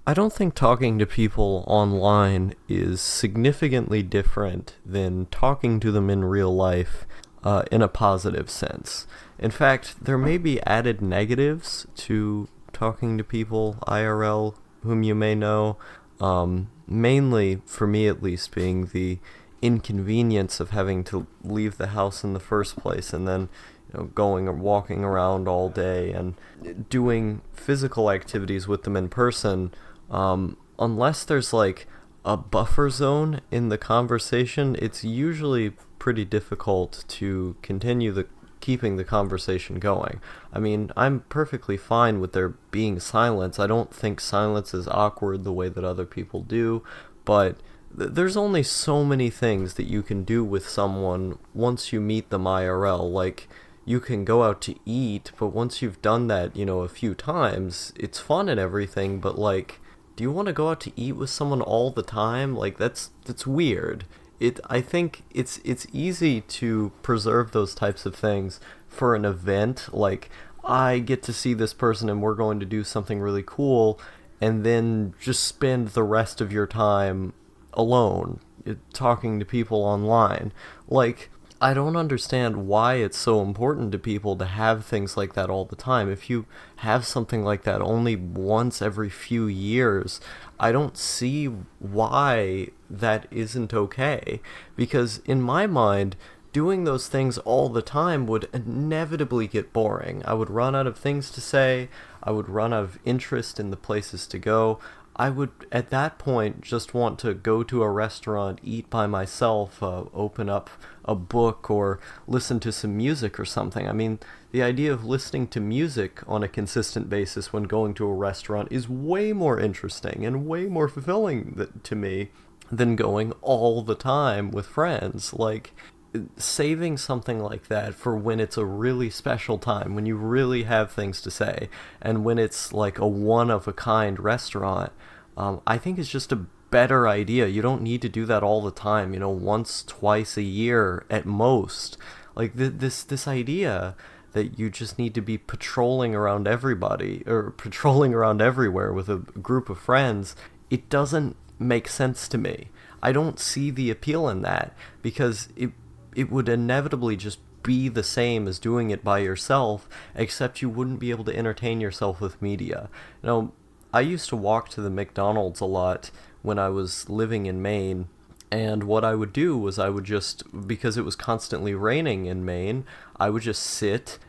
I don't think talking to people online is significantly different than talking to them in real life in a positive sense. In fact, there may be added negatives to talking to people IRL whom you may know, mainly, for me at least, being the inconvenience of having to leave the house in the first place and then going or walking around all day and doing physical activities with them in person, unless there's like a buffer zone in the conversation, it's usually pretty difficult to continue the keeping the conversation going. I mean, I'm perfectly fine with there being silence. I don't think silence is awkward the way that other people do, but there's only so many things that you can do with someone once you meet them IRL. Like, you can go out to eat, but once you've done that, a few times, it's fun and everything, but like, do you want to go out to eat with someone all the time? Like, that's weird. I think it's easy to preserve those types of things for an event. Like, I get to see this person and we're going to do something really cool, and then just spend the rest of your time alone talking to people online. Like, I don't understand why it's so important to people to have things like that all the time. If you have something like that only once every few years, I don't see why that isn't okay. Because in my mind, doing those things all the time would inevitably get boring. I would run out of things to say, I would run out of interest in the places to go. I would, at that point, just want to go to a restaurant, eat by myself, open up a book, or listen to some music or something. I mean, the idea of listening to music on a consistent basis when going to a restaurant is way more interesting and way more fulfilling to me than going all the time with friends. Like, saving something like that for when it's a really special time, when you really have things to say, and when it's like a one of a kind restaurant, I think is just a better idea. You don't need to do that all the time, once, twice a year at most. Like, this idea that you just need to be patrolling around everybody or patrolling around everywhere with a group of friends, it doesn't make sense to me. I don't see the appeal in that, because it would inevitably just be the same as doing it by yourself, except you wouldn't be able to entertain yourself with media. I used to walk to the McDonald's a lot when I was living in Maine, and what I would do was I would just, because it was constantly raining in Maine, I would just sit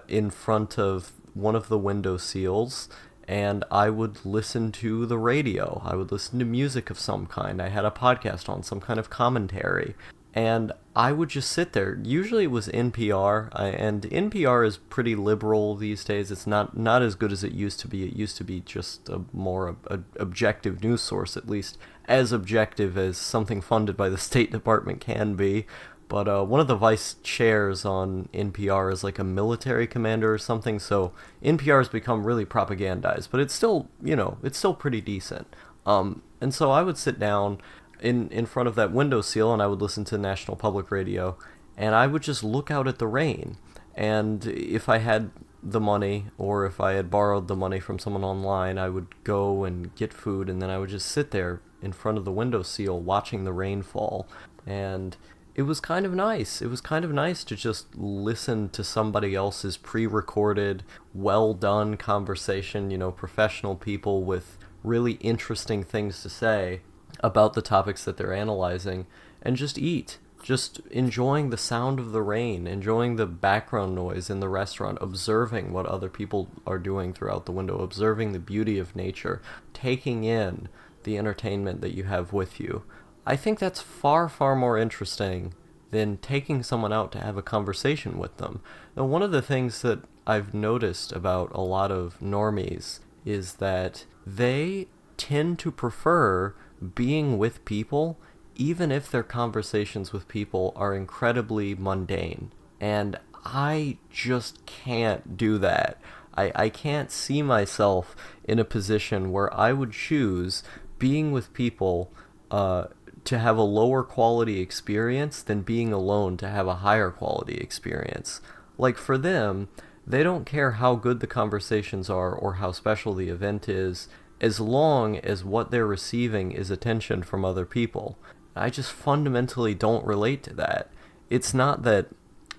in front of one of the window seals, and I would listen to the radio. I would listen to music of some kind. I had a podcast on, some kind of commentary. And I would just sit there. Usually it was NPR, and NPR is pretty liberal these days. It's not as good as it used to be. It used to be just a more objective news source, at least as objective as something funded by the State Department can be. But one of the vice chairs on NPR is like a military commander or something, so NPR has become really propagandized, but it's still, it's still pretty decent. And so I would sit down in front of that window seal and I would listen to National Public Radio, and I would just look out at the rain. And if I had the money, or if I had borrowed the money from someone online, I would go and get food, and then I would just sit there in front of the window seal watching the rain fall. And it was kind of nice. It was kind of nice to just listen to somebody else's pre-recorded, well-done conversation, professional people with really interesting things to say about the topics that they're analyzing, and just eat. Just enjoying the sound of the rain, enjoying the background noise in the restaurant, observing what other people are doing throughout the window, observing the beauty of nature, taking in the entertainment that you have with you. I think that's far, far more interesting than taking someone out to have a conversation with them. Now, one of the things that I've noticed about a lot of normies is that they tend to prefer being with people, even if their conversations with people are incredibly mundane. And I just can't do that. I can't see myself in a position where I would choose being with people to have a lower quality experience than being alone to have a higher quality experience. Like, for them, they don't care how good the conversations are or how special the event is. as long as what they're receiving is attention from other people. I just fundamentally don't relate to that. It's not that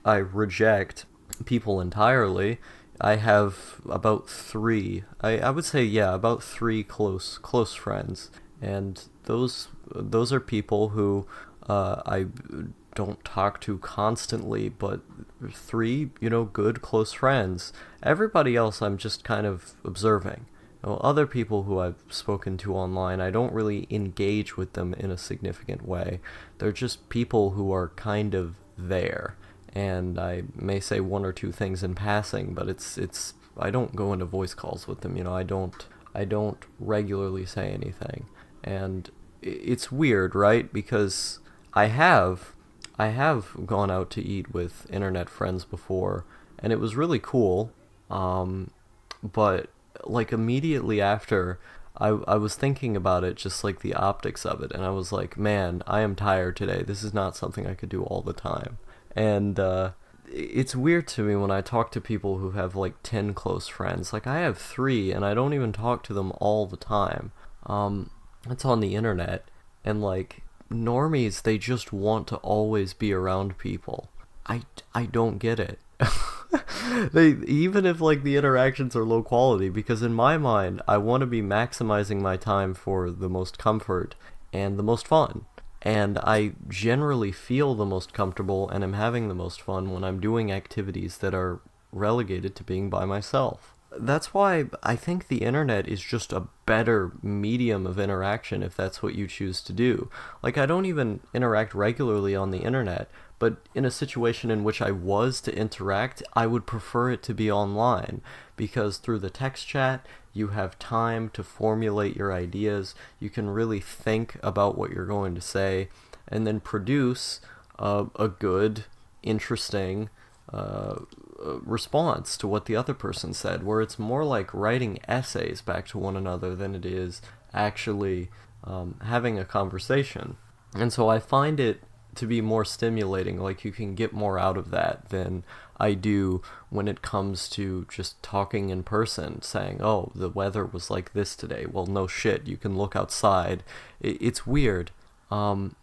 I reject people entirely. I have about three. I would say, yeah, about three close friends, and those are people who I don't talk to constantly, but three, good close friends. Everybody else, I'm just kind of observing. Other people who I've spoken to online, I don't really engage with them in a significant way. They're just people who are kind of there, and I may say one or two things in passing, but it's I don't go into voice calls with them. I don't regularly say anything, and it's weird, right? Because I have gone out to eat with internet friends before, and it was really cool. But like immediately after, I was thinking about it, just like the optics of it, and I was like, man, I am tired today. This is not something I could do all the time. And it's weird to me when I talk to people who have like 10 close friends. Like I have three, and I don't even talk to them all the time. It's on the internet, and like normies, they just want to always be around people. I don't get it. They, even if like the interactions are low quality, because in my mind I want to be maximizing my time for the most comfort and the most fun. And I generally feel the most comfortable and am having the most fun when I'm doing activities that are relegated to being by myself. That's why I think the internet is just a better medium of interaction if that's what you choose to do. Like, I don't even interact regularly on the internet, but in a situation in which I was to interact, I would prefer it to be online, because through the text chat, you have time to formulate your ideas, you can really think about what you're going to say, and then produce a good, interesting response to what the other person said, where it's more like writing essays back to one another than it is actually having a conversation. And so I find it to be more stimulating, like you can get more out of that than I do when it comes to just talking in person, saying, oh, the weather was like this today. Well, no shit, you can look outside. It's weird. And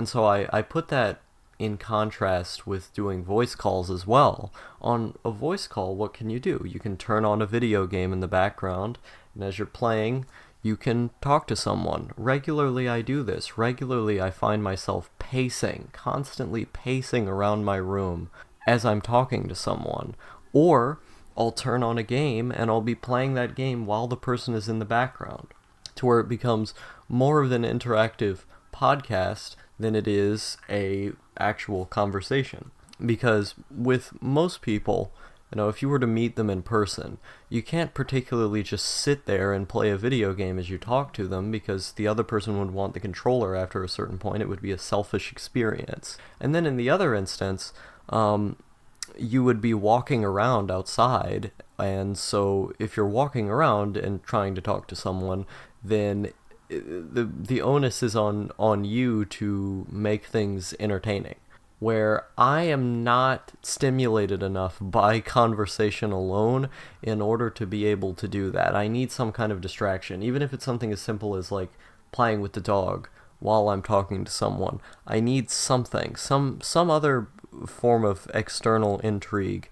so I put that in contrast with doing voice calls as well. On a voice call, what can you do? You can turn on a video game in the background, and as you're playing, you can talk to someone. Regularly I do this. Regularly I find myself pacing, constantly pacing around my room as I'm talking to someone. Or I'll turn on a game and I'll be playing that game while the person is in the background, to where it becomes more of an interactive podcast than it is a actual conversation. Because with most people, if you were to meet them in person, you can't particularly just sit there and play a video game as you talk to them, because the other person would want the controller after a certain point. It would be a selfish experience. And then in the other instance, you would be walking around outside, and so if you're walking around and trying to talk to someone, then the onus is on you to make things entertaining, where I am not stimulated enough by conversation alone in order to be able to do that. I need some kind of distraction, even if it's something as simple as like playing with the dog while I'm talking to someone. I need something, some other form of external intrigue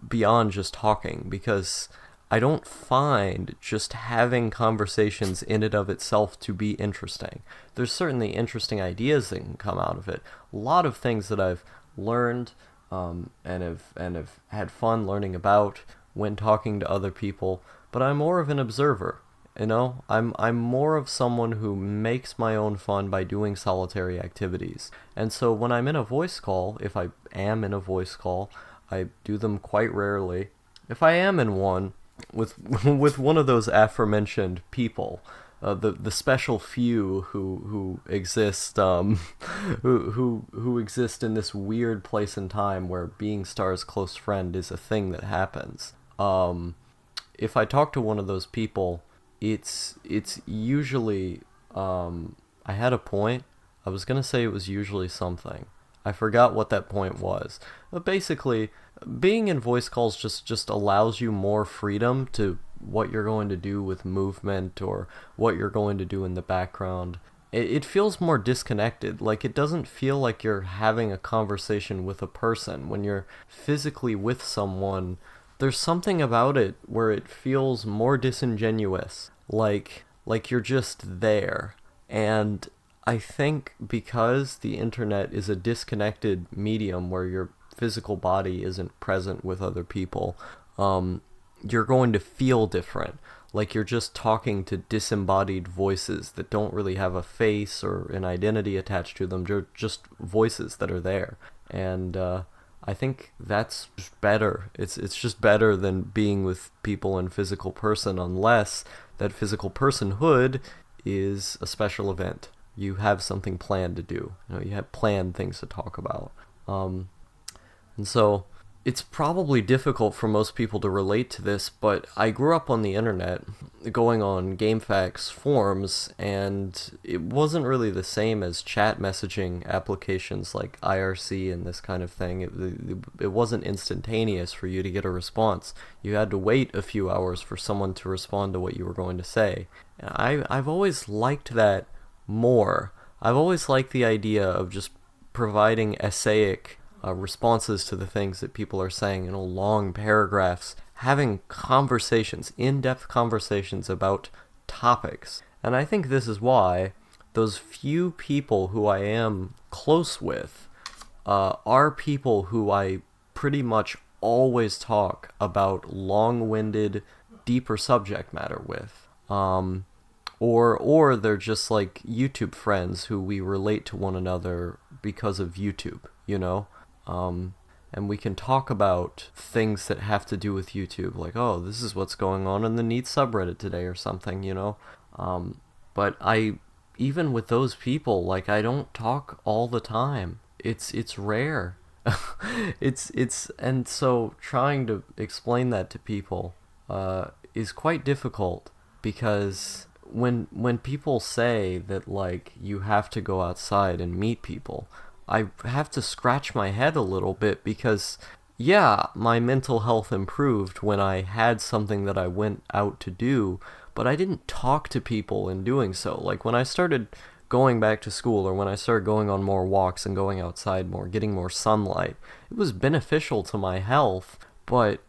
beyond just talking, because I don't find just having conversations in and of itself to be interesting. There's certainly interesting ideas that can come out of it. A lot of things that I've learned and have had fun learning about when talking to other people, but I'm more of an observer. I'm more of someone who makes my own fun by doing solitary activities. And so when I'm in a voice call, if I am in a voice call, I do them quite rarely. If I am in one, with with one of those aforementioned people, the special few who exist who exist in this weird place and time where being Star's close friend is a thing that happens. If I talk to one of those people, it's usually I had a point. I was gonna say it was usually something. I forgot what that point was. But basically, being in voice calls just allows you more freedom to what you're going to do with movement or what you're going to do in the background. It feels more disconnected. Like, it doesn't feel like you're having a conversation with a person. When you're physically with someone, there's something about it where it feels more disingenuous. Like you're just there. And I think because the internet is a disconnected medium where your physical body isn't present with other people, you're going to feel different. Like you're just talking to disembodied voices that don't really have a face or an identity attached to them. They're just voices that are there. And I think that's just better. It's just better than being with people in physical person, unless that physical personhood is a special event. You have something planned to do. You have planned things to talk about. And so it's probably difficult for most people to relate to this, but I grew up on the internet going on GameFAQs forums, and it wasn't really the same as chat messaging applications like IRC and this kind of thing. It wasn't instantaneous for you to get a response. You had to wait a few hours for someone to respond to what you were going to say. And I've always liked that more. I've always liked the idea of just providing essaic responses to the things that people are saying, long paragraphs, having conversations, in-depth conversations about topics. And I think this is why those few people who I am close with are people who I pretty much always talk about long-winded, deeper subject matter with. Or they're just like YouTube friends who we relate to one another because of YouTube, and we can talk about things that have to do with YouTube, like, oh, this is what's going on in the Neat subreddit today or something, But even with those people, like, I don't talk all the time. It's rare. And so trying to explain that to people is quite difficult, because when people say that, like, you have to go outside and meet people, I have to scratch my head a little bit, because yeah, my mental health improved when I had something that I went out to do, but I didn't talk to people in doing so. Like, when I started going back to school, or when I started going on more walks and going outside more, getting more sunlight, it was beneficial to my health, but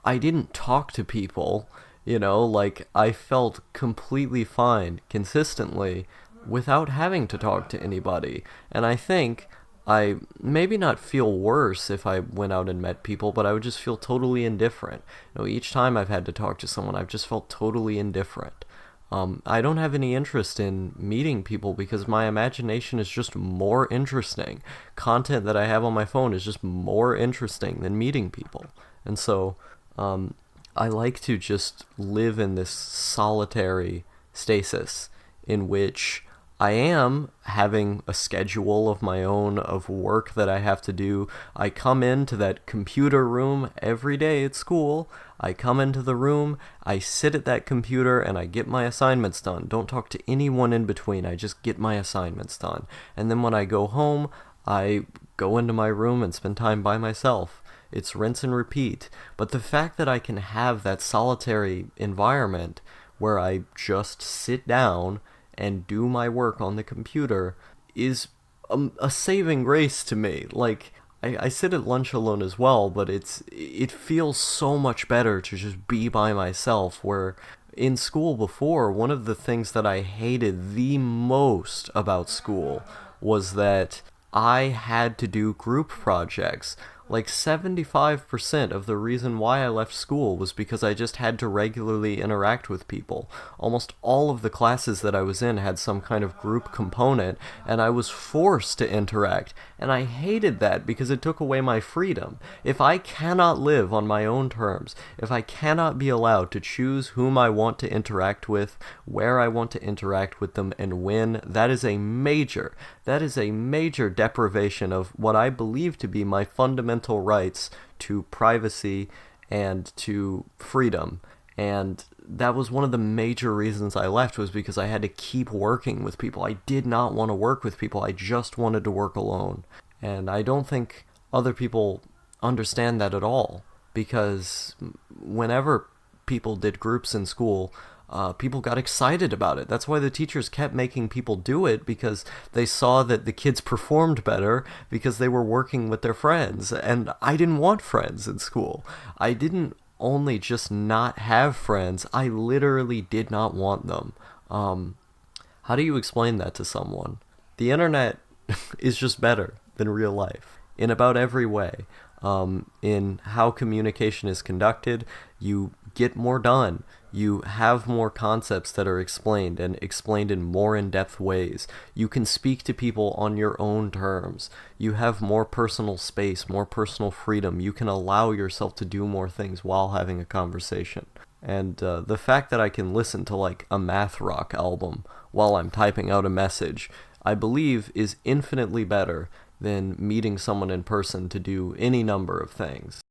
I didn't talk to people. Like, I felt completely fine consistently without having to talk to anybody. And I think I maybe not feel worse if I went out and met people, but I would just feel totally indifferent. Each time I've had to talk to someone, I've just felt totally indifferent. I don't have any interest in meeting people because my imagination is just more interesting. Content that I have on my phone is just more interesting than meeting people. And so I like to just live in this solitary stasis in which I am having a schedule of my own of work that I have to do. I come into that computer room every day at school. I come into the room, I sit at that computer, and I get my assignments done. Don't talk to anyone in between. I just get my assignments done. And then when I go home, I go into my room and spend time by myself. It's rinse and repeat. But the fact that I can have that solitary environment where I just sit down and do my work on the computer is a saving grace to me. Like, I sit at lunch alone as well, but it feels so much better to just be by myself, where in school before, one of the things that I hated the most about school was that I had to do group projects. Like 75% of the reason why I left school was because I just had to regularly interact with people. Almost all of the classes that I was in had some kind of group component, and I was forced to interact. And I hated that because it took away my freedom. If I cannot live on my own terms, if I cannot be allowed to choose whom I want to interact with, where I want to interact with them, and when, that is a major deprivation of what I believe to be my fundamental rights to privacy and to freedom. And that was one of the major reasons I left, was because I had to keep working with people. I did not want to work with people. I just wanted to work alone. And I don't think other people understand that at all, because whenever people did groups in school, people got excited about it. That's why the teachers kept making people do it, because they saw that the kids performed better because they were working with their friends. And I didn't want friends in school. I didn't only just not have friends, I literally did not want them. How do you explain that to someone? The internet is just better than real life in about every way. In how communication is conducted, you get more done. You have more concepts that are explained, and explained in more in-depth ways. You can speak to people on your own terms. You have more personal space, more personal freedom. You can allow yourself to do more things while having a conversation. And the fact that I can listen to like a math rock album while I'm typing out a message, I believe is infinitely better than meeting someone in person to do any number of things.